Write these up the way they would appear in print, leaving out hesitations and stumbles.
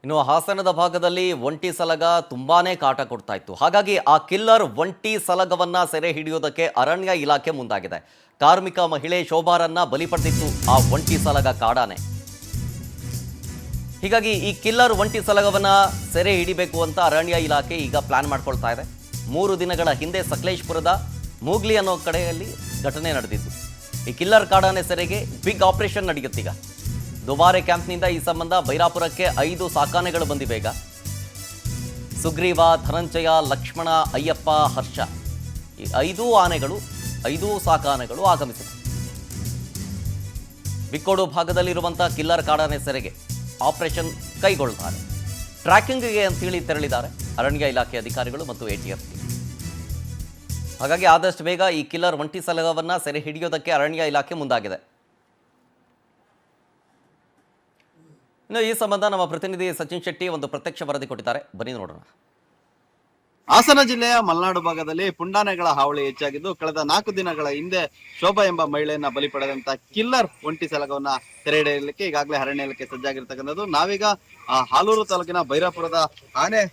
ಇನ್ನು ಹಾಸನದ ಭಾಗದಲ್ಲಿ ಒಂಟಿ ಸಲಗ ತುಂಬಾನೇ ಕಾಟ ಕೊಡ್ತಾ ಇತ್ತು. ಹಾಗಾಗಿ ಆ ಕಿಲ್ಲರ್ ಒಂಟಿ ಸಲಗವನ್ನ ಸೆರೆ ಹಿಡಿಯೋದಕ್ಕೆ ಅರಣ್ಯ ಇಲಾಖೆ ಮುಂದಾಗಿದೆ. ಕಾರ್ಮಿಕ ಮಹಿಳೆ ಶೋಭಾರನ್ನ ಬಲಿ ಪಡೆದಿತ್ತು ಆ ಒಂಟಿ ಸಲಗ ಕಾಡಾನೆ. ಹೀಗಾಗಿ ಈ ಕಿಲ್ಲರ್ ಒಂಟಿ ಸಲಗವನ್ನ ಸೆರೆ ಹಿಡಿಬೇಕು ಅಂತ ಅರಣ್ಯ ಇಲಾಖೆ ಈಗ ಪ್ಲಾನ್ ಮಾಡ್ಕೊಳ್ತಾ ಇದೆ. 3 ದಿನಗಳ ಹಿಂದೆ ಸಕಲೇಶಪುರದ ಮೂಗ್ಲಿ ಅನ್ನೋ ಕಡೆಯಲ್ಲಿ ಘಟನೆ ನಡೆದಿತ್ತು. ಈ ಕಿಲ್ಲರ್ ಕಾಡಾನೆ ಸೆರೆಗೆ ಬಿಗ್ ಆಪರೇಷನ್ ನಡೆಯುತ್ತೀಗ. ದುಬಾರೆ ಕ್ಯಾಂಪ್ನಿಂದ ಈ ಸಂಬಂಧ ಬೈರಾಪುರಕ್ಕೆ 5 ಸಾಕಾನೆಗಳು ಬಂದಿವೆ. ಈಗ ಸುಗ್ರೀವ, ಧನಂಜಯ, ಲಕ್ಷ್ಮಣ, ಅಯ್ಯಪ್ಪ, ಹರ್ಷ ಈ 5 ಆನೆಗಳು 5 ಸಾಕಾನೆಗಳು ಆಗಮಿಸಿವೆ. ಬಿಕ್ಕೋಡು ಭಾಗದಲ್ಲಿರುವಂತಹ ಕಿಲ್ಲರ್ ಕಾಡಾನೆ ಸೆರೆಗೆ ಆಪರೇಷನ್ ಕೈಗೊಳ್ಳುತ್ತಾರೆ. ಟ್ರ್ಯಾಕಿಂಗ್ಗೆ ಅಂತೇಳಿ ತೆರಳಿದ್ದಾರೆ ಅರಣ್ಯ ಇಲಾಖೆ ಅಧಿಕಾರಿಗಳು ಮತ್ತು ATF. ಹಾಗಾಗಿ ಆದಷ್ಟು ಬೇಗ ಈ ಕಿಲ್ಲರ್ ಒಂಟಿ ಸಲಗವನ್ನ ಸೆರೆ ಹಿಡಿಯೋದಕ್ಕೆ ಅರಣ್ಯ ಇಲಾಖೆ ಮುಂದಾಗಿದೆ. ಇನ್ನು ಈ ಸಂಬಂಧ ನಮ್ಮ ಪ್ರತಿನಿಧಿ ಸಚಿನ್ ಶೆಟ್ಟಿ ಒಂದು ಪ್ರತ್ಯಕ್ಷ ವರದಿ ಕೊಟ್ಟಿದ್ದಾರೆ, ಬನ್ನಿ ನೋಡೋಣ. ಹಾಸನ ಜಿಲ್ಲೆಯ ಮಲೆನಾಡು ಭಾಗದಲ್ಲಿ ಪುಂಡಾನೆಗಳ ಹಾವಳಿ ಹೆಚ್ಚಾಗಿದ್ದು, ಕಳೆದ 4 ದಿನಗಳ ಹಿಂದೆ ಶೋಭಾ ಎಂಬ ಮಹಿಳೆಯನ್ನ ಬಲಿ ಪಡೆದಂತ ಕಿಲ್ಲರ್ ಒಂಟಿ ಸಲಗವನ್ನ ಸೆರೆ ಹಿಡಿಯಲಿಕ್ಕೆ ಈಗಾಗಲೇ ಅರಣ್ಯ ಇಲಾಖೆ ಸಜ್ಜಾಗಿರ್ತಕ್ಕಂಥದ್ದು. ನಾವೀಗ ಹಾಲೂರು ತಾಲೂಕಿನ ಬೈರಾಪುರದ ಆನೆ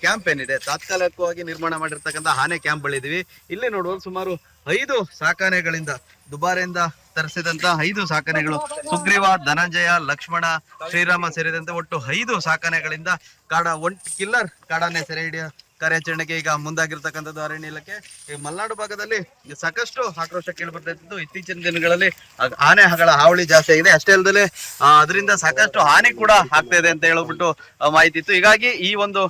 ಕ್ಯಾಂಪ್ ಏನಿದೆ, ತಾತ್ಕಾಲಿಕವಾಗಿ ನಿರ್ಮಾಣ ಮಾಡಿರ್ತಕ್ಕಂಥ ಆನೆ ಕ್ಯಾಂಪ್ ಬಳಿ ಇದೀವಿ. ಇಲ್ಲಿ ನೋಡುವುದು ಸುಮಾರು 5 ಸಾಕಾನೆಗಳಿಂದ ದುಬಾರೆಯಿಂದ ತರಿಸಿದಂತ 5 ಸಾಕಾನೆಗಳು, ಸುಗ್ರೀವ, ಧನಂಜಯ, ಲಕ್ಷ್ಮಣ, ಶ್ರೀರಾಮ ಸೇರಿದಂತೆ ಒಟ್ಟು 5 ಸಾಕಾನೆಗಳಿಂದ ಕಿಲ್ಲರ್ ಕಾಡಾನೆ ಸೆರೆ ಹಿಡಿಯ ಕಾರ್ಯಾಚರಣೆಗೆ ಈಗ ಮುಂದಾಗಿರ್ತಕ್ಕಂಥದ್ದು ಅರಣ್ಯ ಇಲಾಖೆ. ಈ ಮಲೆನಾಡು ಭಾಗದಲ್ಲಿ ಸಾಕಷ್ಟು ಆಕ್ರೋಶ ಕೇಳಿ ಬರ್ತಾ ಇತ್ತು. ಇತ್ತೀಚಿನ ದಿನಗಳಲ್ಲಿ ಆನೆಗಳ ಹಾವಳಿ ಜಾಸ್ತಿ ಆಗಿದೆ. ಅಷ್ಟೇ ಅಲ್ಲದೆ ಅದರಿಂದ ಸಾಕಷ್ಟು ಹಾನಿ ಕೂಡ ಆಗ್ತಾ ಇದೆ ಅಂತ ಹೇಳ್ಬಿಟ್ಟು ಮಾಹಿತಿ ಇತ್ತು. ಹೀಗಾಗಿ ಈ ಒಂದು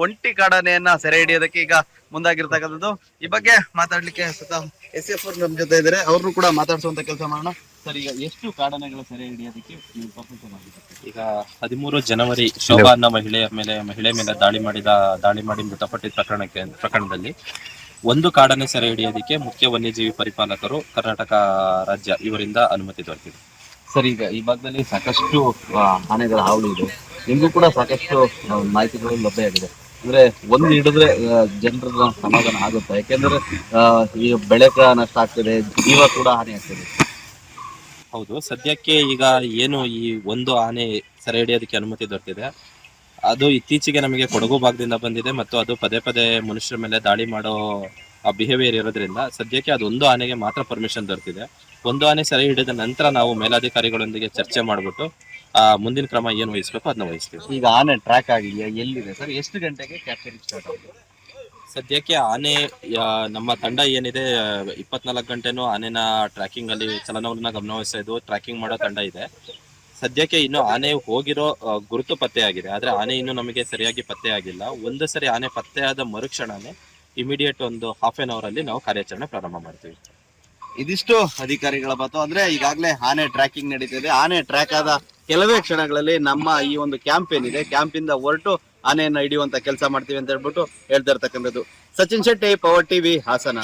ಒಂಟಿ ಕಾಡಾನೆಯನ್ನ ಸೆರೆ ಹಿಡಿಯೋದಕ್ಕೆ ಈಗ ಮುಂದಾಗಿರ್ತಕ್ಕಂಥದ್ದು. ಈ ಬಗ್ಗೆ ಮಾತಾಡ್ಲಿಕ್ಕೆ ಸ್ವತಃ SF ಅವ್ರು ನಮ್ಮ ಜೊತೆ ಇದ್ದಾರೆ, ಅವ್ರನ್ನು ಕೂಡ ಮಾತಾಡ್ಸುವಂತ ಕೆಲಸ ಮಾಡೋಣ. ಸರ್, ಈಗ ಎಷ್ಟು ಕಾಡಾನೆಗಳು ಸೆರೆ ಹಿಡಿಯೋದಕ್ಕೆ ಈಗ 13 ಜನವರಿ ಶೋಭಾ ಅನ್ನೋ ಮಹಿಳೆ ಮೇಲೆ ದಾಳಿ ಮಾಡಿ ಮೃತಪಟ್ಟಿದ್ದ ಪ್ರಕರಣದಲ್ಲಿ ಒಂದು ಕಾಡಾನೆ ಸೆರೆ ಹಿಡಿಯೋದಕ್ಕೆ ಮುಖ್ಯ ವನ್ಯಜೀವಿ ಪರಿಪಾಲಕರು ಕರ್ನಾಟಕ ರಾಜ್ಯ ಇವರಿಂದ ಅನುಮತಿ ದೊರೆತಿದೆ. ಸರ್, ಈಗ ಈ ಭಾಗದಲ್ಲಿ ಸಾಕಷ್ಟು ಆನೆಗಳ ಹಾವಳಿ ಇದೆ, ನಿಮಗೂ ಕೂಡ ಸಾಕಷ್ಟು ಮಾಹಿತಿಗಳು ಲಭ್ಯ ಆಗಿದೆ. ಅಂದ್ರೆ ಒಂದು ಹಿಡಿದ್ರೆ ಜನರ ಸಮಾಧಾನ ಆಗುತ್ತೆ, ಯಾಕೆಂದ್ರೆ ಈ ಬೆಳೆ ನಷ್ಟ ಆಗ್ತದೆ, ಜೀವ ಕೂಡ ಹಾನಿ ಆಗ್ತದೆ. ಹೌದು, ಸದ್ಯಕ್ಕೆ ಈಗ ಏನು ಈ ಒಂದು ಆನೆ ಸೆರೆ ಹಿಡಿಯೋದಕ್ಕೆ ಅನುಮತಿ ದೊರೆತಿದೆ, ಅದು ಇತ್ತೀಚೆಗೆ ನಮಗೆ ಕೊಡಗು ಭಾಗದಿಂದ ಬಂದಿದೆ ಮತ್ತು ಅದು ಪದೇ ಪದೇ ಮನುಷ್ಯರ ಮೇಲೆ ದಾಳಿ ಮಾಡೋ ಬಿಹೇವಿಯರ್ ಇರೋದ್ರಿಂದ ಸದ್ಯಕ್ಕೆ ಅದೊಂದು ಆನೆಗೆ ಮಾತ್ರ ಪರ್ಮಿಷನ್ ದೊರೆತಿದೆ. ಒಂದು ಆನೆ ಸೆರೆ ಹಿಡಿದ ನಂತರ ನಾವು ಮೇಲಾಧಿಕಾರಿಗಳೊಂದಿಗೆ ಚರ್ಚೆ ಮಾಡಿಬಿಟ್ಟು ಮುಂದಿನ ಕ್ರಮ ಏನು ವಹಿಸ್ಬೇಕು ಅದನ್ನ ವಹಿಸ್ತೀವಿ. ಈಗ ಆನೆ ಟ್ರ್ಯಾಕ್ ಆಗಿದೆಯಾ, ಎಲ್ಲಿದೆ ಸರ್, ಎಷ್ಟು ಗಂಟೆಗೆ ಕ್ಯಾಪ್ಚರಿಂಗ್ ಸ್ಟಾರ್ಟ್ ಆಗಿದೆ? ಸದ್ಯಕ್ಕೆ ಆನೆ ನಮ್ಮ ತಂಡ ಏನಿದೆ 24 ಗಂಟೆನೂ ಆನೆನ ಟ್ರ್ಯಾಕಿಂಗ್ ಅಲ್ಲಿ ಚಲನವಲನ ಗಮನವಹಿಸ್ತಾ ಇದ್ದು ಟ್ರ್ಯಾಕಿಂಗ್ ಮಾಡೋ ತಂಡ ಇದೆ. ಸದ್ಯಕ್ಕೆ ಇನ್ನು ಆನೆ ಹೋಗಿರೋ ಗುರುತು ಪತ್ತೆ ಆಗಿದೆ, ಆದ್ರೆ ಆನೆ ಇನ್ನು ನಮಗೆ ಸರಿಯಾಗಿ ಪತ್ತೆ ಆಗಿಲ್ಲ. ಒಂದು ಸರಿ ಆನೆ ಪತ್ತೆಯಾದ ಮರುಕ್ಷಣನೇ ಇಮಿಡಿಯೇಟ್ ಒಂದು ½ an hour ಅಲ್ಲಿ ನಾವು ಕಾರ್ಯಾಚರಣೆ ಪ್ರಾರಂಭ ಮಾಡ್ತೀವಿ. ಇದಿಷ್ಟು ಅಧಿಕಾರಿಗಳ ಮಾತು. ಅಂದ್ರೆ ಈಗಾಗಲೇ ಆನೆ ಟ್ರ್ಯಾಕಿಂಗ್ ನಡೀತಿದೆ. ಆನೆ ಟ್ರ್ಯಾಕ್ ಆದ ಕೆಲವೇ ಕ್ಷಣಗಳಲ್ಲಿ ನಮ್ಮ ಈ ಒಂದು ಕ್ಯಾಂಪ್ ಏನಿದೆ, ಕ್ಯಾಂಪಿಂದ ಹೊರಟು ಆನೆಯನ್ನ ಹಿಡಿಯುವಂತ ಕೆಲಸ ಮಾಡ್ತೀವಿ ಅಂತ ಹೇಳ್ಬಿಟ್ಟು ಹೇಳ್ತಾ ಇರ್ತಕ್ಕಂಥದ್ದು. Sachin Shetty, power TV, Hassan.